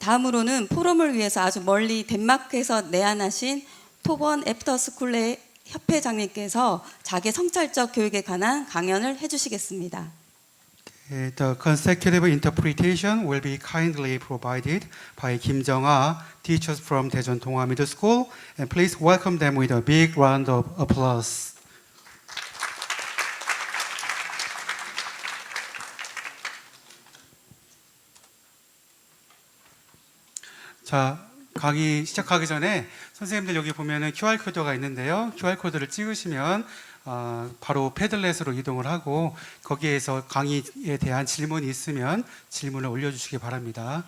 다음으로는 포럼을 위해서 아주 멀리 덴마크에서 내한하신 토건애프터스코레 협회장님께서 자기 성찰적 교육에 관한 강연을 해주시겠습니다. The consecutive interpretation will be kindly provided by Kim Jung-ah, teachers from Daejeon Donghwa Middle School, and please welcome them with a big round of applause. 자, 강의 시작하기 전에 선생님들 여기 보면은 QR 코드가 있는데요. QR 코드를 찍으시면 바로 패들렛으로 이동을 하고 거기에서 강의에 대한 질문이 있으면 질문을 올려주시기 바랍니다.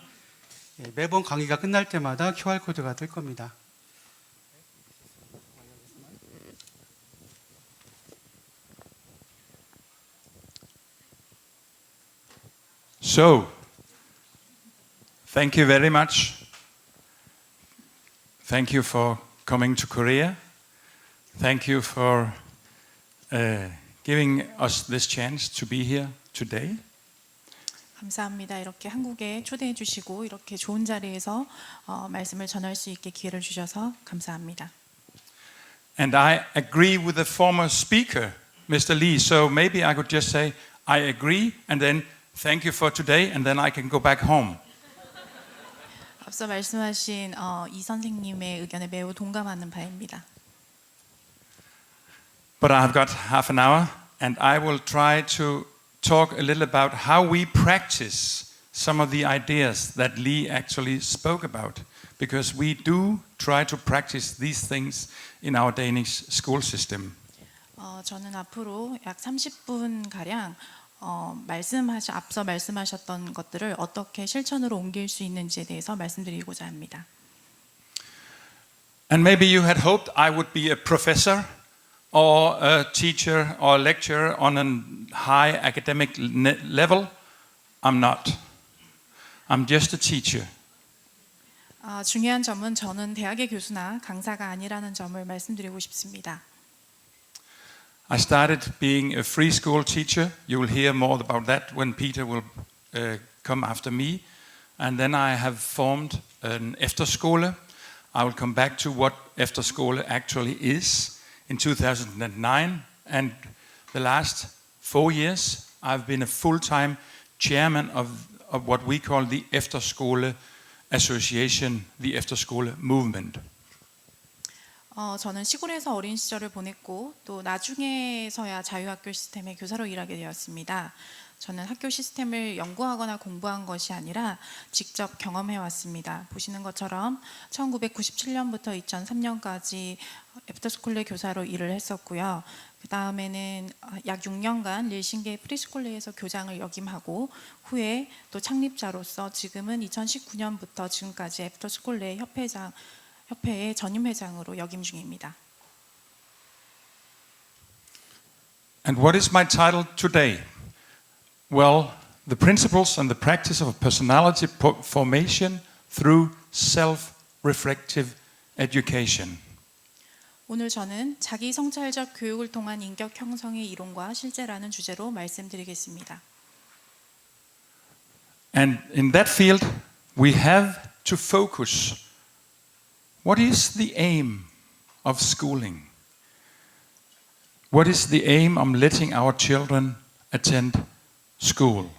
매번 강의가 끝날 때마다 QR 코드가 뜰 겁니다. So, thank you very much. Thank you for coming to Korea. Thank you for giving us this chance to be here today. 감사합니다. 이렇게 한국에 초대해 주시고 이렇게 좋은 자리에서 말씀을 전할 수 있게 기회를 주셔서 감사합니다. And I agree with the former speaker, Mr. Lee. So maybe I could just say, I agree, and then thank you for today, and then I can go back home. 앞서 말씀하신 이 선생님의 의견에 매우 동감하는 바입니다. But I've got half an hour, and I will try to talk a little about how we practice some of the ideas that Lee actually spoke about, because we do try to practice these things in our Danish school system. 저는 앞으로 약 30분 가량 앞서 말씀하셨던 것들을 어떻게 실천으로 옮길 수 있는지에 대해서 말씀드리고자 합니다. And maybe you had hoped I would be a professor or a teacher or a lecturer on a high academic level. I'm not. I'm just a teacher. 중요한 점은 저는 대학의 교수나 강사가 아니라는 점을 말씀드리고 싶습니다. I started being a free school teacher. You will hear more about that when Peter will come after me. And then I have formed an Efterskole. I will come back to what Efterskole actually is in 2009. And the last 4 years, I've been a full-time chairman of what we call the Efterskole Association, the Efterskole Movement. 저는 시골에서 어린 시절을 보냈고 또 나중에서야 자유학교 시스템의 교사로 일하게 되었습니다. 저는 학교 시스템을 연구하거나 공부한 것이 아니라 직접 경험해 왔습니다. 보시는 것처럼 1997년부터 2003년까지 애프터스콜레 교사로 일을 했었고요. 그 다음에는 약 6년간 릴싱게 프리스콜레에서 교장을 역임하고 후에 또 창립자로서 지금은 2019년부터 지금까지 애프터스콜레 협회의 전임 회장으로 역임 중입니다. And what is my title today? Well, the principles and the practice of personality formation through self-reflective education. 오늘 저는 자기 성찰적 교육을 통한 인격 형성의 이론과 실제라는 주제로 말씀드리겠습니다. And in that field, we have to focus. What is the aim of schooling? What is the aim of letting our children attend school?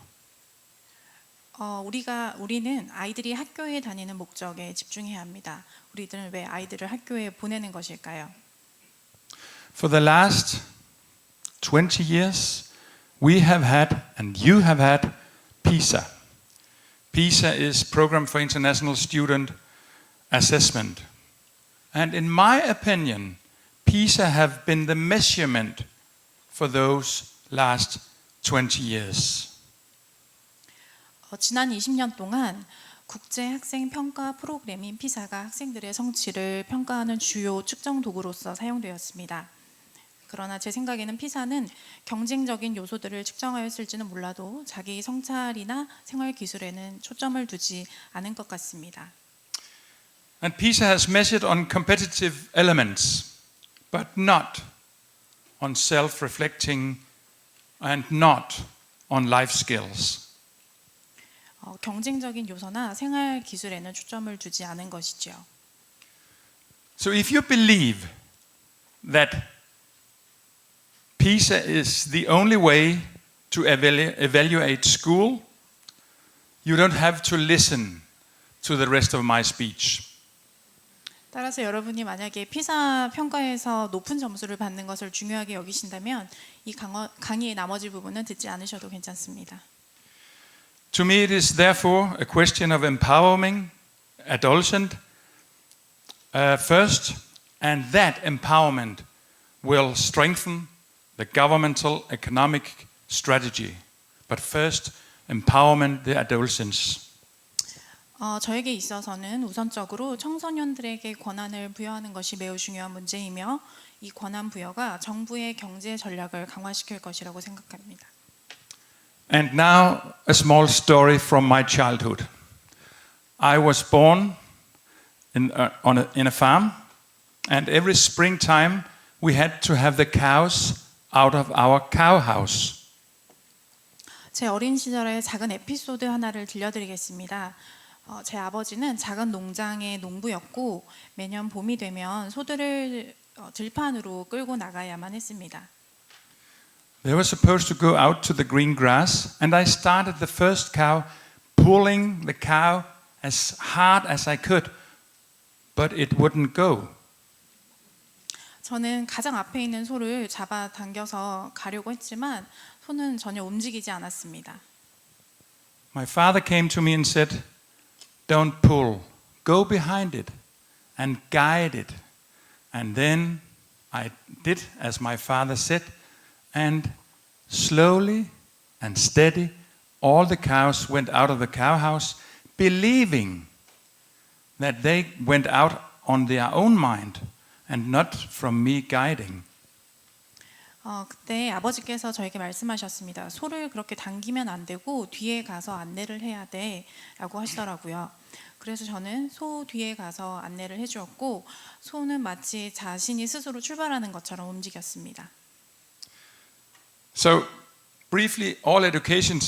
우리는 아이들이 학교에 다니는 목적에 집중해야 합니다. 우리들은 왜 아이들을 학교에 보내는 것일까요? For the last 20 years, we have had, and you have had, PISA. PISA is Program for International Student Assessment. And in my opinion, PISA have been the measurement for those last 20 years. 지난 20년 동안 국제 학생 평가 프로그램인 피사가 학생들의 성취를 평가하는 주요 측정 도구로서 사용되었습니다. 그러나 제 생각에는 피사는 경쟁적인 요소들을 측정하였을지는 몰라도 자기 성찰이나 생활 기술에는 초점을 두지 않은 것 같습니다. And PISA has measured on competitive elements, but not on self-reflecting and not on life skills. 경쟁적인 요소나 생활 기술에는 초점을 두지 않은 것이죠. So if you believe that PISA is the only way to evaluate school, you don't have to listen to the rest of my speech. 따라서 여러분이 만약에 피사 평가에서 높은 점수를 받는 것을 중요하게 여기신다면 이 강의의 나머지 부분은 듣지 않으셔도 괜찮습니다. To me, it is therefore a question of empowering adolescent first, and that empowerment will strengthen the governmental economic strategy. But first, empowerment the adolescents. 저에게 있어서는 우선적으로 청소년들에게 권한을 부여하는 것이 매우 중요한 문제이며 이 권한 부여가 정부의 경제 전략을 강화시킬 것이라고 생각합니다. And now a small story from my childhood. I was born in a farm, and every springtime we had to have the cows out of our cow house. 제 어린 시절의 작은 에피소드 하나를 들려드리겠습니다. 제 아버지는 작은 농장의 농부였고 매년 봄이 되면 소들을 들판으로 끌고 나가야만 했습니다. They were supposed to go out to the green grass, and I started the first cow, pulling the cow as hard as I could, but it wouldn't go. 저는 가장 앞에 있는 소를 잡아 당겨서 가려고 했지만 소는 전혀 움직이지 않았습니다. My father came to me and said, "Don't pull, go behind it and guide it." And then I did as my father said, and slowly and steady all the cows went out of the cow house, believing that they went out on their own mind and not from me guiding. 그때 아버지께서 저에게 말씀하셨습니다. 소를 그렇게 당기면 안 되고 뒤에 가서 안내를 해야 돼라고 하시더라고요. 그래서 저는 소 뒤에 가서 안내를 해주었고 소는 마치 자신이 스스로 출발하는 것처럼 움직였습니다. So briefly, all education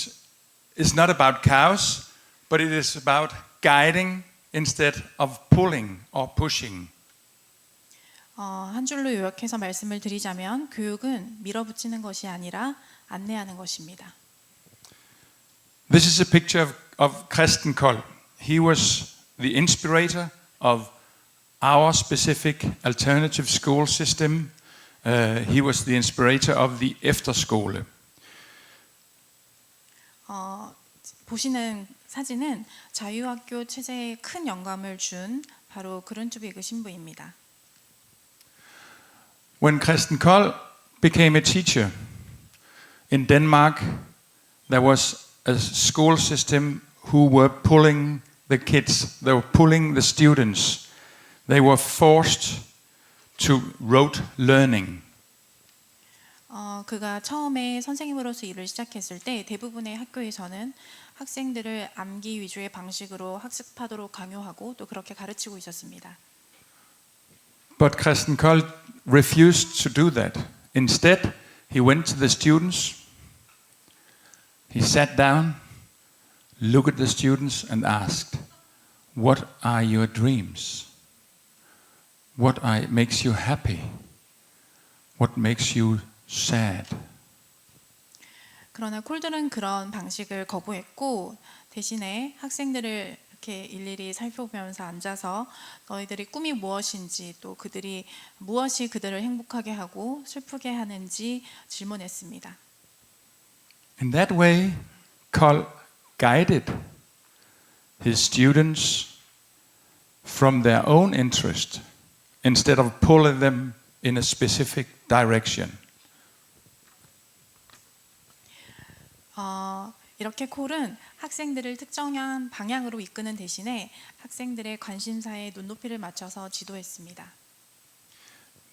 is not about cows, but it is about guiding instead of pulling or pushing. 한 줄로 요약해서 말씀을 드리자면 교육은 밀어붙이는 것이 아니라 안내하는 것입니다. This is a picture of Christen Kold. He was the inspirator of our specific alternative school system. He was the inspirator of the Efterskole. 보시는 사진은 자유학교 체제에 큰 영감을 준 바로 그룬투비그 신부입니다. When Christen Kold became a teacher in Denmark, there was a school system who were pulling the kids, they were pulling the students. They were forced to rote learning. 그가 처음에 선생님으로서 일을 시작했을 때 대부분의 학교에서는 학생들을 암기 위주의 방식으로 학습하도록 강요하고 또 그렇게 가르치고 있었습니다. But Christen Kold refused to do that. Instead, he went to the students, he sat down, looked at the students and asked, "What are your dreams? What makes you happy? What makes you sad?" 그러나 콜들은 그런 방식을 거부했고 대신에 학생들을 이렇게 일일이 살펴보면서 앉아서 너희들의 꿈이 무엇인지 또 그들이 무엇이 그들을 행복하게 하고 슬프게 하는지 질문했습니다. In that way, Kold guided his students from their own interest instead of pulling them in a specific direction. 이렇게 콜은 학생들을 특정한 방향으로 이끄는 대신에 학생들의 관심사에 눈높이를 맞춰서 지도했습니다.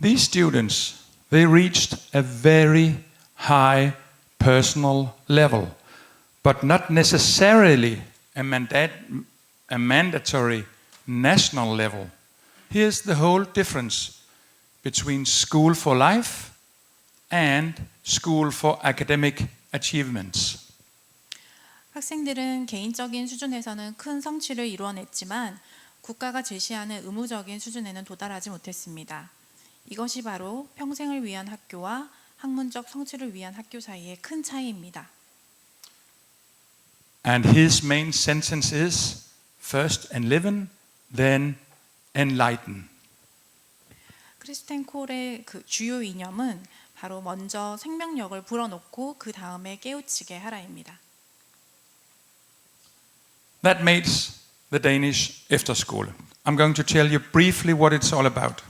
These students, they reached a very high personal level, but not necessarily a mandatory national level. Here's the whole difference between school for life and school for academic achievements. 학생들은 개인적인 수준에서는 큰 성취를 이루어냈지만 국가가 제시하는 의무적인 수준에는 도달하지 못했습니다. 이것이 바로 평생을 위한 학교와 학문적 성취를 위한 학교 사이의 큰 차이입니다. And his main sentence is, first enliven, then enlighten. 크리스텐 콜의 그 주요 이념은 바로 먼저 생명력을 불어넣고 그 다음에 깨우치게 하라입니다. That makes the Danish Efterskole. I'm going to tell you briefly what it's all about.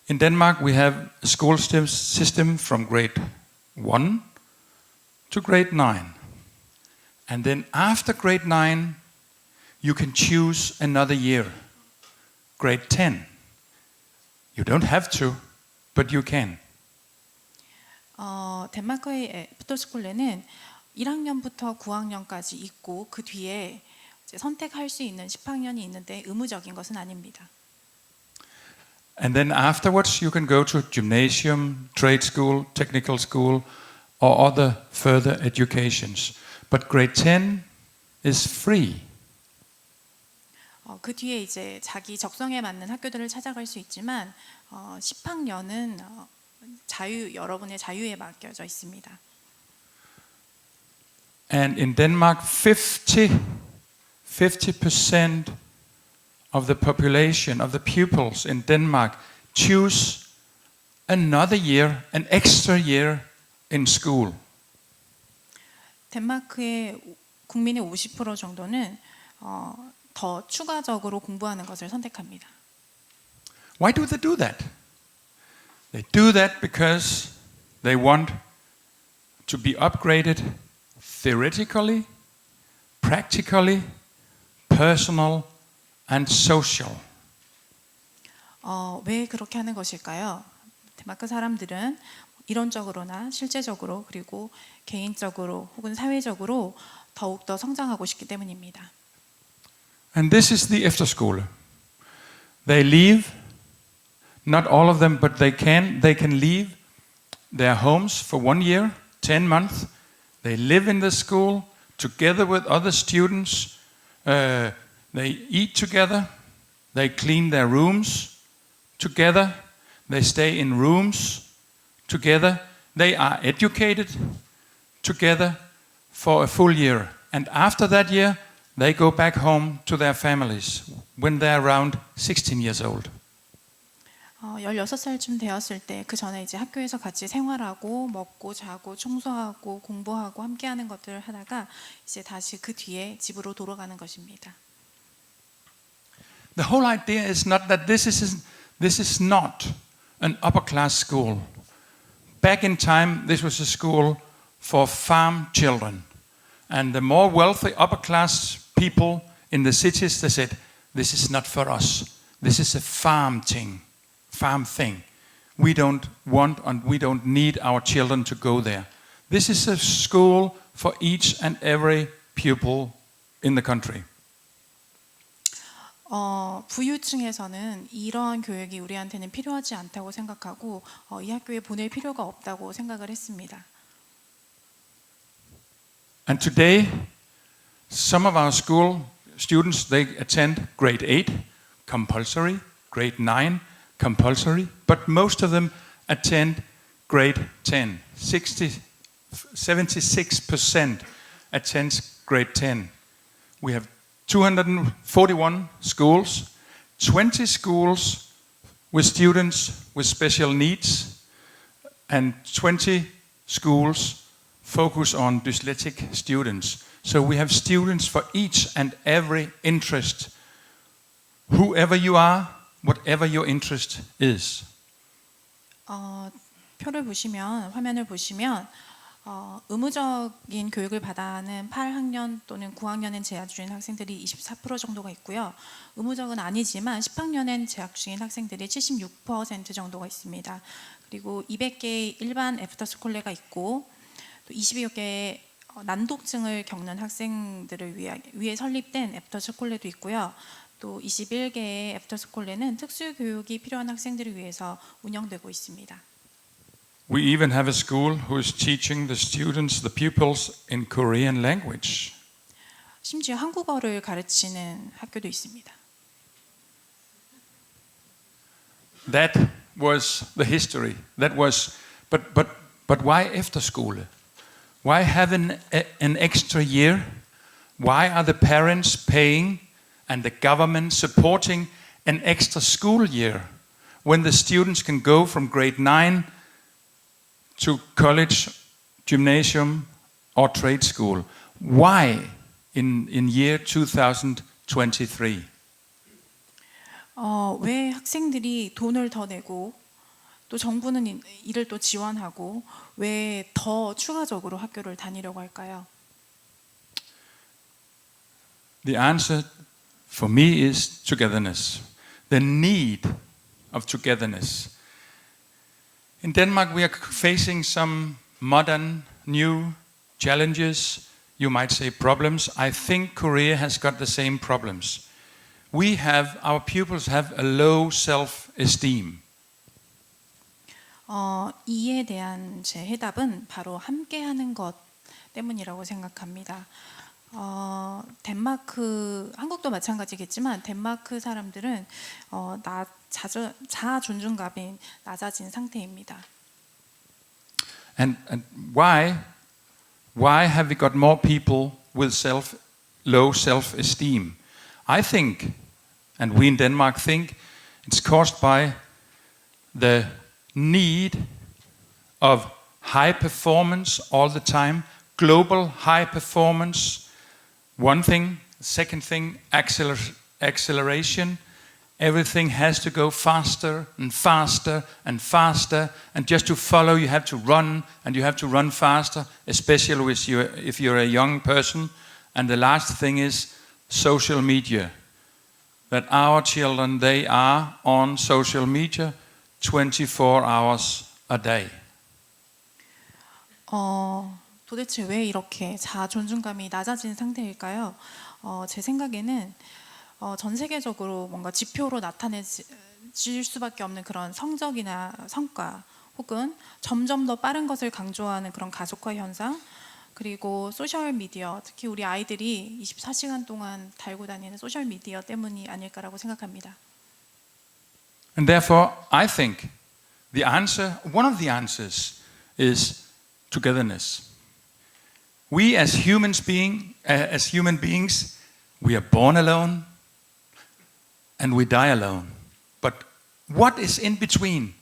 In Denmark, we have a school system from grade 1 to grade 9. And then after grade 9, you can choose another year, grade 10. You don't have to, but you can. 덴마크의 애프터스콜레는 1학년부터 9학년까지 있고 그 뒤에 이제 선택할 수 있는 10학년이 있는데 의무적인 것은 아닙니다. And then afterwards you can go to gymnasium, trade school, technical school or other further educations. But grade 10 is free. 그 뒤에 이제 자기 적성에 맞는 학교들을 찾아갈 수 있지만 10학년은 여러분의 자유에 맡겨져 있습니다. And in Denmark 50% of the population of the pupils in Denmark choose another year, an extra year in school. 덴마크의 국민의 50% 정도는 더 추가적으로 공부하는 것을 선택합니다. Why do they do that? They do that because they want to be upgraded theoretically, practically, personal and social. 왜 그렇게 하는 것일까요? 덴마크 사람들은 이론적으로나 실제적으로 그리고 개인적으로 혹은 사회적으로 더욱더 성장하고 싶기 때문입니다. And this is the Efterskole. They leave, not all of them, but they can leave their homes for 1 year, 10 months. They live in the school together with other students. They eat together. They clean their rooms together. They stay in rooms together. They are educated together for a full year. And after that year, they go back home to their families when they're around 16 years old. 16살쯤 되었을 때 그 전에 이제 학교에서 같이 생활하고 먹고 자고 청소하고 공부하고 함께하는 것들을 하다가 이제 다시 그 뒤에 집으로 돌아가는 것입니다. The whole idea is not that this is not an upper class school. Back in time, this was a school for farm children. And the more wealthy upper class people in the cities, they said, this is not for us. This is a farm thing. We don't want and we don't need our children to go there. This is a school for each and every pupil in the country. 부유층에서는 이러한 교육이 우리한테는 필요하지 않다고 생각하고 이 학교에 보낼 필요가 없다고 생각을 했습니다. And today, some of our school students, they attend grade 8, compulsory, grade 9, compulsory, but most of them attend grade 10. 76% attends grade 10. We have 241 schools, 20 schools with students with special needs, and 20 schools focus on dyslexic students. So we have students for each and every interest, whoever you are, whatever your interest is. 표를 보시면 화면을 보시면 의무적인 교육을 받아하는 8학년 또는 9학년엔 재학 중인 학생들이 24% 정도가 있고요. 의무적은 아니지만 10학년엔 재학 중인 학생들이 76% 정도가 있습니다. 그리고 200개의 일반 애프터스콜레가 있고 또 20여 개의 난독증을 겪는 학생들을 위해 설립된 애프터스콜레도 있고요. 또 21개의 애프터스콜레는 특수 교육이 필요한 학생들을 위해서 운영되고 있습니다. We even have a school who is teaching the students, the pupils, in Korean language. 심지어 한국어를 가르치는 학교도 있습니다. That was the history. That was, but why Efterskole? Why have an extra year? Why are the parents paying and the government supporting an extra school year when the students can go from grade 9 to college, gymnasium, or trade school? Why in year 2023? 왜 학생들이 돈을 더 내고 또 정부는 이를 또 지원하고 왜 더 추가적으로 학교를 다니려고 할까요? The answer for me is togetherness. The need of togetherness. In Denmark, we are facing some modern, new challenges. You might say problems. I think Korea has got the same problems. Our pupils have a low self-esteem. 이에 대한 제 해답은 바로 함께하는 것 때문이라고 생각합니다. 덴마크, 한국도 마찬가지겠지만 덴마크 사람들은 자아 존중감이 낮아진 상태입니다. And why have we got more people with low self-esteem? I think, and we in Denmark think, it's caused by the need of high performance all the time, global high performance. One thing, second thing, acceleration. Everything has to go faster and faster and faster, and just to follow you have to run, and you have to run faster, especially if you're a young person. And the last thing is social media. That our children, they are on social media 24 hours a day. 도대체 왜 이렇게 자아 존중감이 낮아진 상태일까요? 제 생각에는 전 세계적으로 뭔가 지표로 나타내질 수밖에 없는 그런 성적이나 성과 혹은 점점 더 빠른 것을 강조하는 그런 가속화 현상, 그리고 소셜 미디어, 특히 우리 아이들이 24시간 동안 달고 다니는 소셜 미디어 때문이 아닐까라고 생각합니다. And therefore, I think one of the answers is togetherness. We as human beings, we are born alone and we die alone. But what is in between,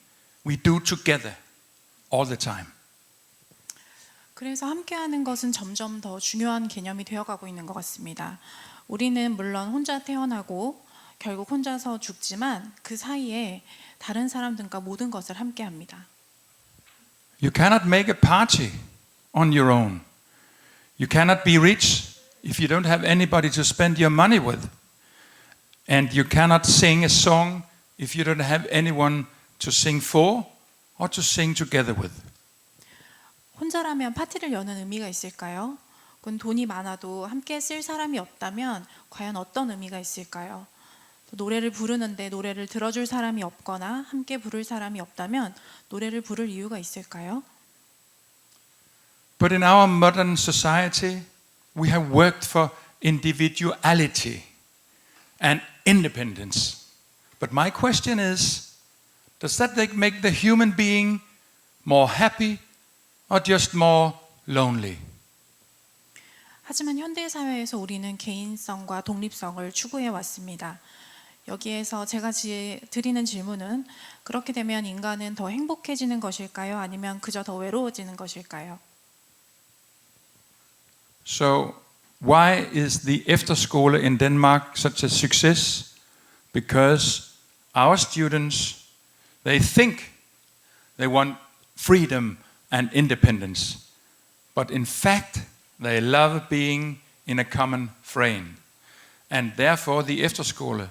we do together all the time. 그래서 함께하는 것은 점점 더 중요한 개념이 되어가고 있는 것 같습니다. 우리는 물론 혼자 태어나고 결국 혼자서 죽지만 그 사이에 다른 사람들과 모든 것을 함께합니다. You cannot make a party on your own. You cannot be rich if you don't have anybody to spend your money with. And you cannot sing a song if you don't have anyone to sing for or to sing together with. 혼자라면 파티를 여는 의미가 있을까요? 그건 돈이 많아도 함께 쓸 사람이 없다면 과연 어떤 의미가 있을까요? 노래를 부르는데 노래를 들어줄 사람이 없거나 함께 부를 사람이 없다면 노래를 부를 이유가 있을까요? But in our modern society, we have worked for individuality and independence. But my question is, does that make the human being more happy or just more lonely? 하지만 현대 사회에서 우리는 개인성과 독립성을 추구해 왔습니다. 여기에서 제가 드리는 질문은 그렇게 되면 인간은 더 행복해지는 것일까요? 아니면 그저 더 외로워지는 것일까요? So why is the Efterskole in Denmark such a success? Because our students, they think they want freedom and independence. But in fact, they love being in a common frame. And therefore the Efterskole,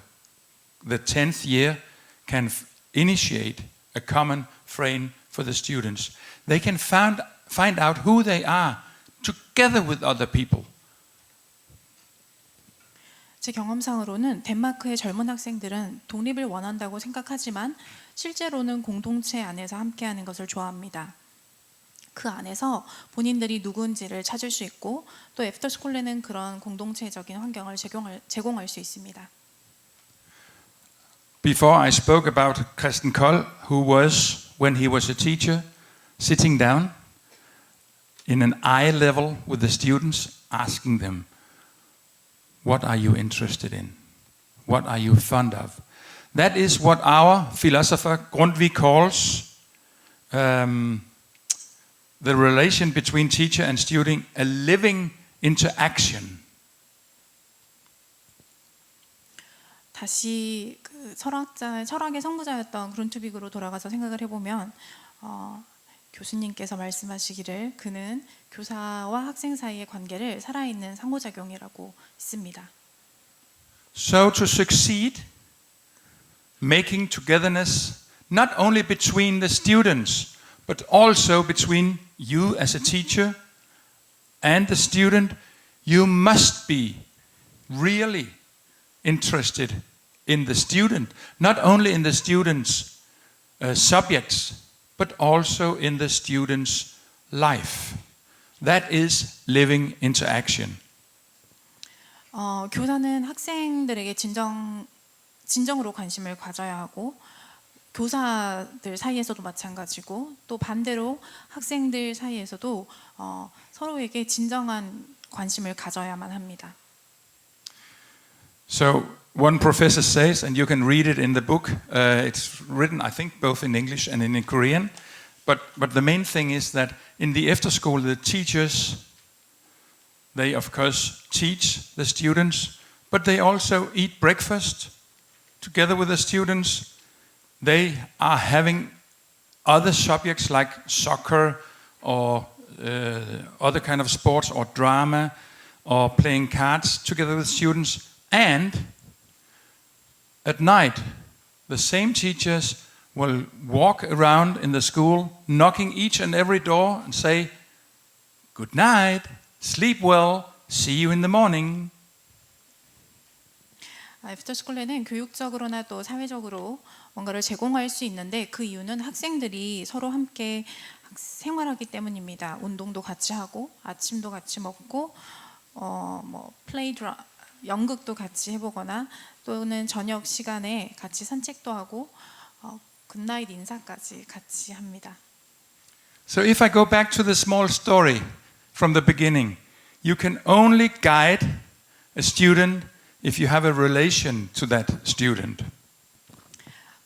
the 10th year, can initiate a common frame for the students. They can find out who they are together with other people. 제 경험상으로는 덴마크의 젊은 학생들은 독립을 원한다고 생각하지만 실제로는 공동체 안에서 함께하는 것을 좋아합니다. 그 안에서 본인들이 누군지를 찾을 수 있고 또 애프터스콜레는 그런 공동체적인 환경을 제공할 수 있습니다. Before I spoke about Christian Koll, who was, when he was a teacher, sitting down in an eye level with the students, asking them, what are you interested in? What are you fond of? That is what our philosopher Grundtvig calls the relation between teacher and student, a living interaction. 다시 그 철학의 성부자였던 그룬트빅으로 돌아가서 생각을 해보면 교수님께서 말씀하시기를 그는 교사와 학생 사이의 관계를 살아있는 상호작용이라고 했습니다. So to succeed, making togetherness not only between the students, but also between you as a teacher and the student, you must be really interested in the student, not only in the student's subjects, but also in the student's life. That is living interaction. 교사는 학생들에게 진정으로 관심을 가져야 하고 교사들 사이에서도 마찬가지고 또 반대로 학생들 사이에서도 서로에게 진정한 관심을 가져야만 합니다. So one professor says, and you can read it in the book, it's written I think both in English and in Korean, but the main thing is that in the Efterschool the teachers, they of course teach the students, but they also eat breakfast together with the students. They are having other subjects like soccer or other kind of sports or drama or playing cards together with students. And at night, the same teachers will walk around in the school, knocking each and every door and say, "Good night, sleep well, see you in the morning." 애프터스콜레는 교육적으로나 또 사회적으로 뭔가를 제공할 수 있는데 그 이유는 학생들이 서로 함께 생활하기 때문입니다. 운동도 같이 하고 아침도 같이 먹고 연극도 같이 해보거나 또는 저녁 시간에 같이 산책도 하고 굿나잇 인사까지 같이 합니다. So if I go back to the small story from the beginning, you can only guide a student if you have a relation to that student.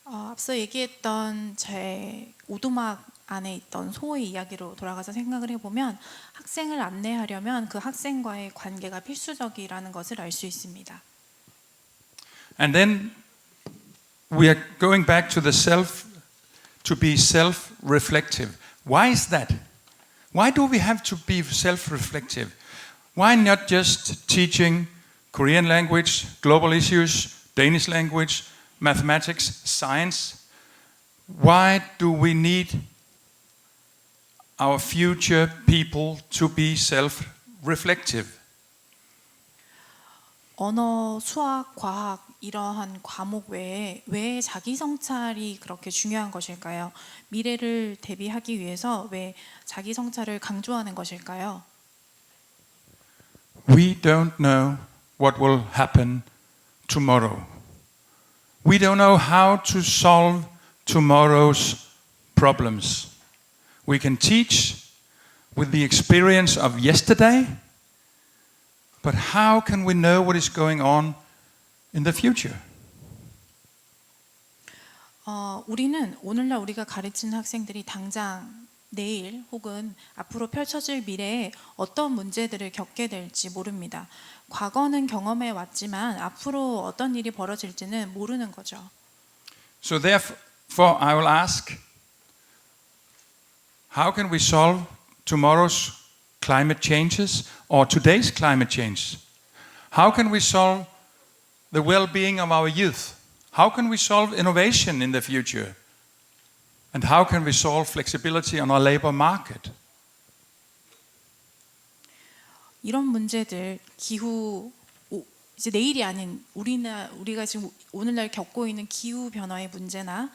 앞서 얘기했던 제 오두막 안에 있던 소의 이야기로 돌아가서 생각을 해보면 학생을 안내하려면 그 학생과의 관계가 필수적이라는 것을 알 수 있습니다. And then we are going back to the self, to be self-reflective. Why is that? Why do we have to be self-reflective? Why not just teaching Korean language, global issues, Danish language, mathematics, science? Why do we need our future people to be self-reflective? 언어, 수학, 과학 이러한 과목 외에 왜 자기 성찰이 그렇게 중요한 것일까요? 미래를 대비하기 위해서 왜 자기 성찰을 강조하는 것일까요? We don't know what will happen tomorrow. We don't know how to solve tomorrow's problems. We can teach with the experience of yesterday, but how can we know what is going on in the future? 우리는 오늘날 우리가 가르치는 학생들이 당장 내일 혹은 앞으로 펼쳐질 미래에 어떤 문제들을 겪게 될지 모릅니다. 과거는 경험해 왔지만 앞으로 어떤 일이 벌어질지는 모르는 거죠. So therefore I will ask, how can we solve tomorrow's climate changes or today's climate change? How can we solve the well-being of our youth? How can we solve innovation in the future? And how can we solve flexibility on our labor market? 이런 문제들, 기후, 이제 내일이 아닌 우리가 지금 오늘날 겪고 있는 기후 변화의 문제나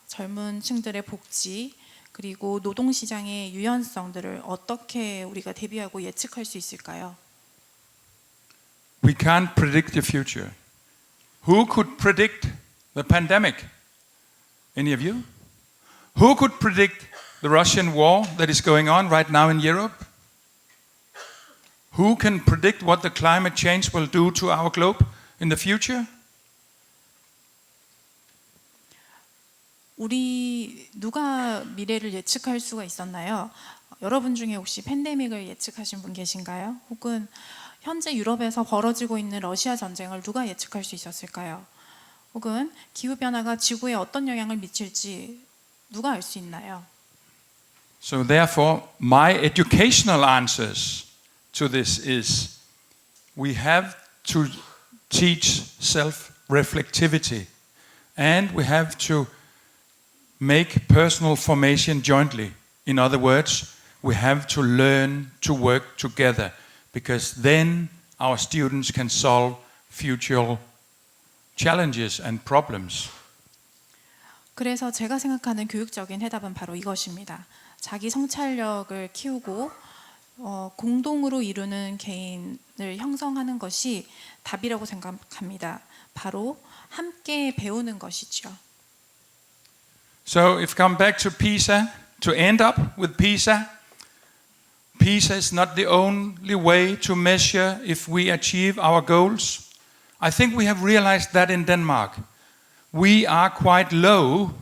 젊은 층들의 복지, 그리고 노동시장의 유연성들을 어떻게 우리가 대비하고 예측할 수 있을까요? We can't predict the future. Who could predict the pandemic? Any of you? Who could predict the Russian war that is going on right now in Europe? Who can predict what the climate change will do to our globe in the future? 우리 누가 미래를 예측할 수가 있었나요? 여러분 중에 혹시 팬데믹을 예측하신 분 계신가요? 혹은 현재 유럽에서 벌어지고 있는 러시아 전쟁을 누가 예측할 수 있었을까요? 혹은 기후변화가 지구에 어떤 영향을 미칠지 누가 알 수 있나요? So therefore, my educational answers to this is we have to teach self-reflectivity and we have to make personal formation jointly. In other words, we have to learn to work together because then our students can solve future challenges and problems. 그래서 제가 생각하는 교육적인 해답은 바로 이것입니다. 자기 성찰력을 키우고 공동으로 이루는 개인을 형성하는 것이 답이라고 생각합니다. 바로 함께 배우는 것이죠. So if come back to PISA, to end up with PISA, PISA is not the only way to measure if we achieve our goals. I think we have realized that in Denmark. We are quite low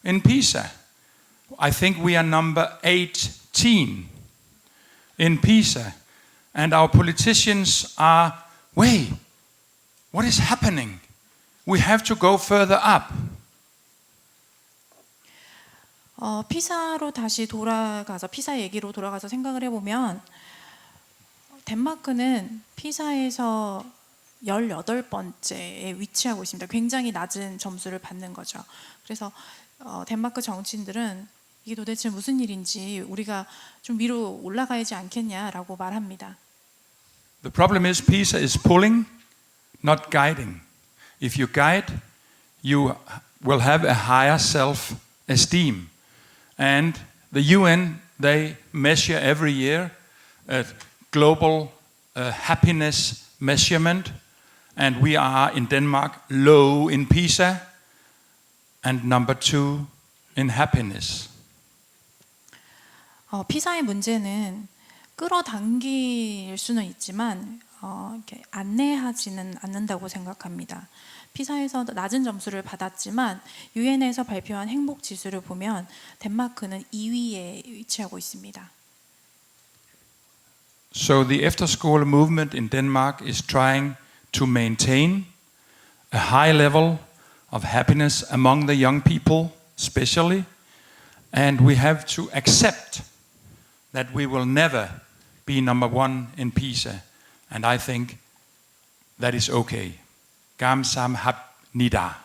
in PISA. I think we are number 18 in PISA. And our politicians are, wait, what is happening? We have to go further up. 피사로 다시 돌아가서 피사 얘기로 돌아가서 생각을 해보면 덴마크는 피사에서 18번째에 위치하고 있습니다. 굉장히 낮은 점수를 받는 거죠. 그래서 덴마크 정치인들은 이게 도대체 무슨 일인지 우리가 좀 위로 올라가야지 않겠냐라고 말합니다. The problem is PISA is pulling, not guiding. If you guide, you will have a higher self-esteem. And the UN, they measure every year a global happiness measurement. And we are in Denmark low in PISA and number 2 in happiness. 피사의 문제는 끌어당길 수는 있지만 이렇게 안내하지는 않는다고 생각합니다. 피사에서 낮은 점수를 받았지만 유엔에서 발표한 행복 지수를 보면 덴마크는 2위에 위치하고 있습니다. So the Efterskole movement in Denmark is trying to maintain a high level of happiness among the young people, especially, and we have to accept that we will never be number 1 in PISA, and I think that is okay. 감사합니다.